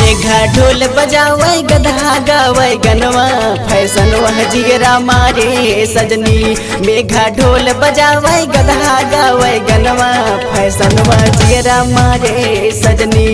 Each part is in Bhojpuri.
मेघा ढोल बजावे गधा गावे गनवा फैशन वह जिगरा मारे सजनी। मेघा ढोल बजावे गधा गावे गनवा फैशन वह जिगरा मारे सजनी।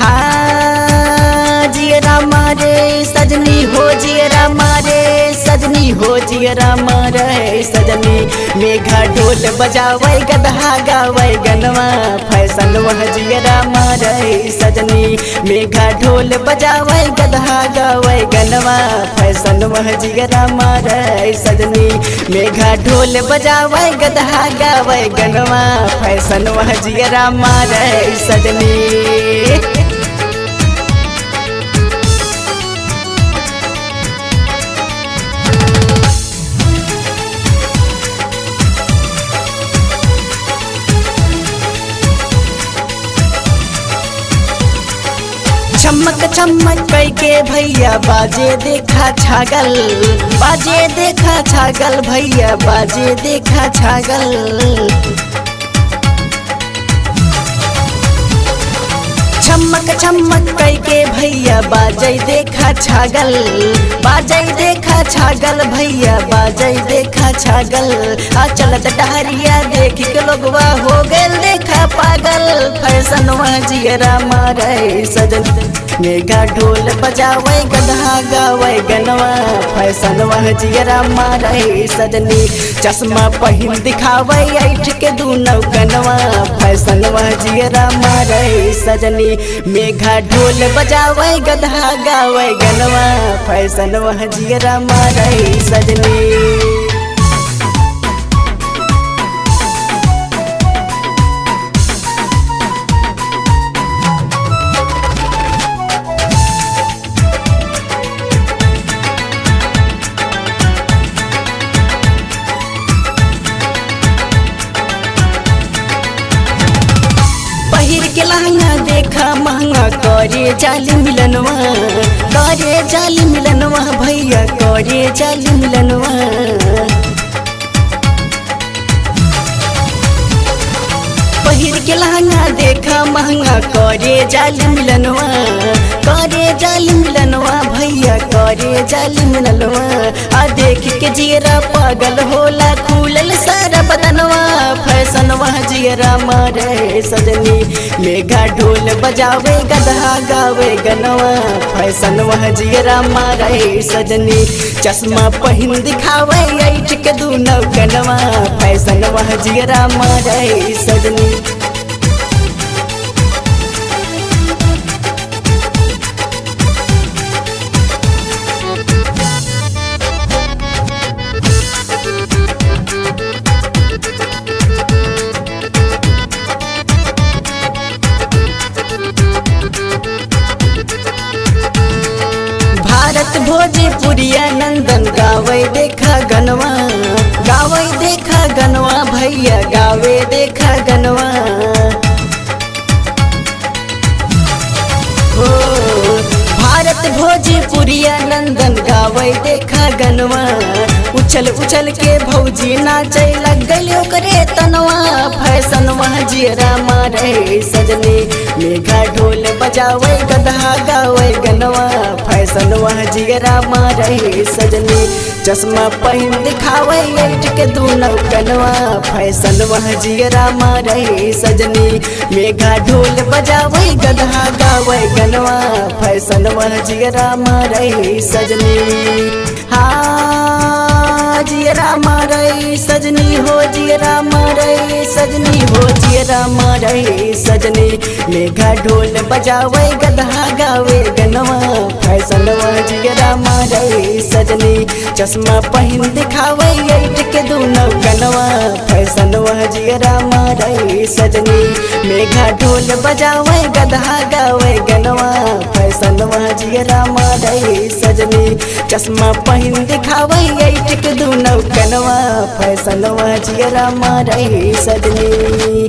हाँ जिगरा मारे सजनी हो जिगरा मारे सजनी हो जिगरा मारे सजनी। मेघा ढोल बजावे गधा गावे गनवा फैशन वह जिगरा मारे सजनी। मेघा ढोल बजावे गधा गावे गनवा फैशन वह जिगरा मारे सजनी। मेघा ढोल बजावे गधा गावे गनवा फैशन वह जिगरा मारे सजनी। चमक चमक के भैया बाजे देखा छागल, बाजे देखा छागल भैया बाजे देखा छागल। चमक चमक के भैया बाजे देखा छागल, बाजे देखा छागल भैया बाजे देखा छागल। आ चलत डहरिया देख के लोगवा हो गए देखा पागल फैशन वह जिगरा मारे सजनी। मेघा ढोल बजावे गधा गावे गनवा फैशन वह जिगरा मारे सजनी। चश्मा पहिन दिखावे ऐठ के दूनौ कनवा फैशन वह जिगरा मारे सजनी। मेघा ढोल बजावे गधा गावे गनवा फैशन वह जिगरा मारे सजनी। पहिर के लहंगा देखा महंगा करे जाली मिलनवा, करे जाली मिलनवा भैया करे जाली मिलनवा। पहिर के लहंगा देखा महंगा करे जाली मिलनवा, करे जाली मिलनवा भैया करे जाली मिलनवा। आ देख के जिगरा पागल होला खुलल सारा बदनवा फैशन वह जिगरा मारे सजनी। मेघा ढोल बजावे गधा गावे गनवा फैशन वह जिगरा मारे सजनी। चश्मा पहिन दिखावे ऐठ के दूनौ कनवा फैशन वह जिगरा मारे सजनी। भारत भोजपुरिया नंदन गावे देखा गनवा, गावे देखा गनवा भैया गावे देखा गनवा। हो भारत भोजपुरिया नंदन गावे देखा गनवा। उछल उछल के भौजी नाचे लग गई ओकरे तनवा फैशन वह जिगरा मारे सजनी। मेघा ढोल बजावे गधा गावे गनवा फैशन वह जिगरा मारे सजनी। चश्मा पहिन दिखावे ऐठ के दूनौ कनवा फैशन वह जिगरा मारे सजनी। मेघा ढोल बजावे गधा गावे गनवा फैशन वह जिगरा मारे सजनी। हाँ जिगरा मारे सजनी हो जिगरा मारे सजनी हो जिगरा मारे सजनी। मेघा ढोल बजावे गधा गावे गनवा फैशन वह जिगरा मारे सजनी। चश्मा पहिन दिखावे ऐठ के दूनौ कनवा फैशन वह जिगरा मारे सजनी। मेघा ढोल बजावे गधा गावे गनवा फैशन वह जिगरा मारे सजनी। चश्मा पहिन दिखावे ऐठ के दूनौ कनवा फैशन वह जिगरा मारे सजनी।